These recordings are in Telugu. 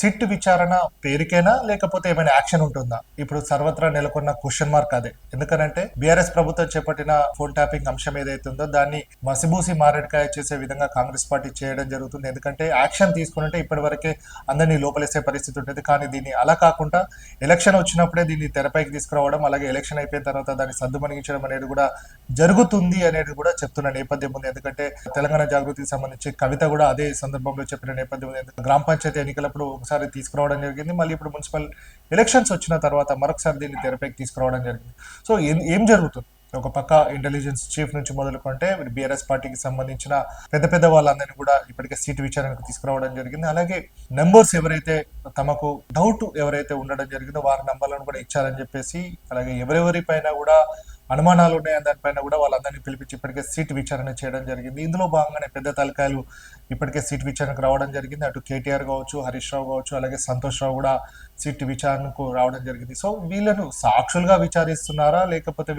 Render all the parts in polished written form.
సిట్ విచారణ పేరుకేనా లేకపోతే ఏమైనా యాక్షన్ ఉంటుందా? ఇప్పుడు సర్వత్రా నెలకొన్న క్వశ్చన్ మార్క్ అదే. ఎందుకనంటే బీఆర్ఎస్ ప్రభుత్వం చేపట్టిన ఫోన్ ట్యాపింగ్ అంశం ఏదైతే ఉందో దాన్ని మసిబూసి మారేడుకాయ చేసే విధంగా కాంగ్రెస్ పార్టీ చేయడం జరుగుతుంది. ఎందుకంటే యాక్షన్ తీసుకుంటే ఇప్పటి వరకే అందరినీ లోపలేసే పరిస్థితి ఉంటుంది. కానీ దీన్ని అలా కాకుండా ఎలక్షన్ వచ్చినప్పుడే దీన్ని తెరపైకి తీసుకురావడం, అలాగే ఎలక్షన్ అయిపోయిన తర్వాత దాన్ని సద్దుమణిగించడం అనేది కూడా జరుగుతుంది అనేది కూడా చెప్తున్న నేపథ్యం ఉంది. ఎందుకంటే తెలంగాణ జాగృతికి సంబంధించి కవిత కూడా అదే సందర్భంలో చెప్పిన నేపథ్యం ఉంది. గ్రామ పంచాయతీ ఎన్నికలప్పుడు ఒకసారి తీసుకురావడం జరిగింది, మళ్ళీ ఇప్పుడు మున్సిపల్ ఎలక్షన్స్ వచ్చిన తర్వాత మరొకసారి దీన్ని తెరపైకి తీసుకురావడం జరిగింది. సో ఏం జరుగుతుంది? ఒక పక్క ఇంటెలిజెన్స్ చీఫ్ నుంచి మొదలుకుంటే బీఆర్ఎస్ పార్టీకి సంబంధించిన పెద్ద పెద్ద వాళ్ళందరినీ కూడా ఇప్పటికే సీటు విచారణకు తీసుకురావడం జరిగింది. అలాగే నెంబర్స్ ఎవరైతే తమకు డౌట్ ఎవరైతే ఉండడం జరిగిందో వారి నంబర్లను కూడా ఇచ్చారని చెప్పేసి, అలాగే ఎవరెవరి పైన కూడా అనుమానాలు ఉన్నాయని దానిపైన కూడా వాళ్ళందరినీ పిలిపించి ఇప్పటికే సీట్ విచారణ చేయడం జరిగింది. ఇందులో భాగంగానే పెద్ద తలకాయలు ఇప్పటికే సీట్ విచారణకు రావడం జరిగింది. అటు కేటీఆర్ కావచ్చు, హరీష్ రావు కావచ్చు, అలాగే సంతోష్ రావు కూడా సీట్ విచారణకు రావడం జరిగింది. సో వీళ్ళను సాక్షులుగా విచారిస్తున్నారా లేకపోతే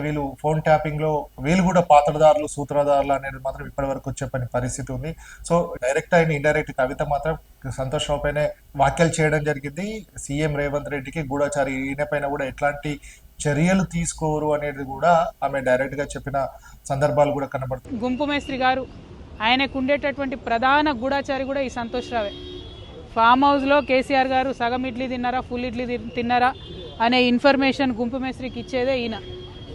వీళ్ళు ఫోన్ ట్యాపింగ్ లో వీళ్ళు కూడా పాత్రదారులు సూత్రధారులు అనేది మాత్రం ఇప్పటి వరకు చెప్పని పరిస్థితి ఉంది. సో డైరెక్ట్ అయిన ఇండైరెక్ట్ కవిత మాత్రం సంతోష్ రావు పైనే వ్యాఖ్యలు చేయడం జరిగింది. సీఎం రేవంత్ రెడ్డికి గూఢచారి ఈయన పైన కూడా ఎట్లాంటి చర్యలు తీసుకోరు అనేది కూడా ఆమె డైరెక్ట్ గా చెప్పిన సందర్భాలు కూడా కనబడుతుంది. గుంపు మేస్త్రి గారు ఆయనకు ఉండేటటువంటి ప్రధాన గూఢచారి కూడా ఈ సంతోష్ రావే. ఫామ్ హౌస్లో కేసీఆర్ గారు సగం ఇడ్లీ తిన్నారా, ఫుల్ ఇడ్లీ తిన్నారా అనే ఇన్ఫర్మేషన్ గుంపు మేస్త్రికి ఇచ్చేదే ఈయన.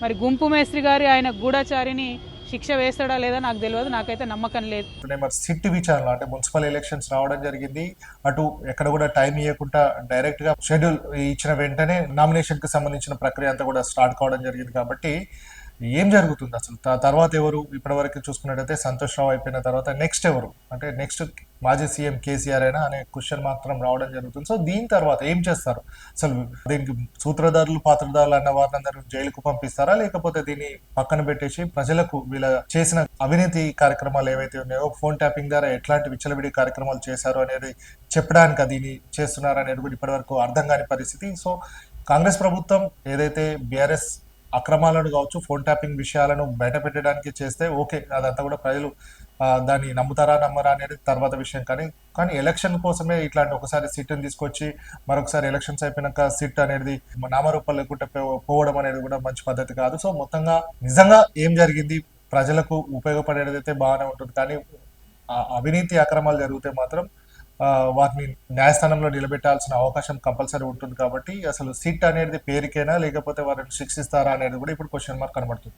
మరి గుంపు మేస్త్రి గారి ఆయన గూఢచారిని శిక్ష వేస్తాడా లేదా నాకు తెలియదు, నాకైతే నమ్మకం లేదు. మరి సిట్ విచారణ అంటే మున్సిపల్ ఎలక్షన్స్ రావడం జరిగింది, అటు ఎక్కడ కూడా టైం ఇవ్వకుండా డైరెక్ట్ గా షెడ్యూల్ ఇచ్చిన వెంటనే నామినేషన్ కి సంబంధించిన ప్రక్రియ అంతా కూడా స్టార్ట్ కావడం జరిగింది. కాబట్టి ఏం జరుగుతుంది అసలు? తర్వాత ఎవరు? ఇప్పటి వరకు చూసుకున్నట్టయితే సంతోష్ రావు అయిపోయిన తర్వాత నెక్స్ట్ ఎవరు? అంటే నెక్స్ట్ మాజీ సీఎం కేసీఆర్ అయినా అనే క్వశ్చన్ మాత్రం రావడం జరుగుతుంది. సో దీని తర్వాత ఏం చేస్తారు అసలు? దీనికి సూత్రధారులు పాత్రధారులు అన్న వారినందరూ జైలుకు పంపిస్తారా, లేకపోతే దీన్ని పక్కన పెట్టేసి ప్రజలకు వీళ్ళ చేసిన అవినీతి కార్యక్రమాలు ఏవైతే ఉన్నాయో, ఫోన్ ట్యాపింగ్ ద్వారా ఎట్లాంటి విచ్చలవిడి కార్యక్రమాలు చేశారు అనేది చెప్పడానికి దీన్ని చేస్తున్నారు అనేది కూడా ఇప్పటి వరకు అర్థం కాని పరిస్థితి. సో కాంగ్రెస్ ప్రభుత్వం ఏదైతే బీఆర్ఎస్ అక్రమాలను కావచ్చు, ఫోన్ ట్యాపింగ్ విషయాలను బయట పెట్టడానికి చేస్తే ఓకే, అదంతా కూడా ప్రజలు దాన్ని నమ్ముతారా నమ్మరా అనేది తర్వాత విషయం. కానీ ఎలక్షన్ కోసమే ఇట్లాంటి ఒకసారి సిట్ని తీసుకొచ్చి మరొకసారి ఎలక్షన్స్ అయిపోయినాక సిట్ అనేది నామరూపాలు లేకుంటే పోవడం అనేది కూడా మంచి పద్ధతి కాదు. సో మొత్తంగా నిజంగా ఏం జరిగింది, ప్రజలకు ఉపయోగపడేది అయితే బాగానే ఉంటుంది. కానీ అవినీతి అక్రమాలు జరిగితే మాత్రం వాటిని న్యాయస్థానంలో నిలబెట్టాల్సిన అవకాశం కంపల్సరీ ఉంటుంది. కాబట్టి అసలు సిట్ అనేది పేరుకేనా లేకపోతే వారిని శిక్షిస్తారా అనేది కూడా ఇప్పుడు క్వశ్చన్ మార్క్ కనబడుతుంది.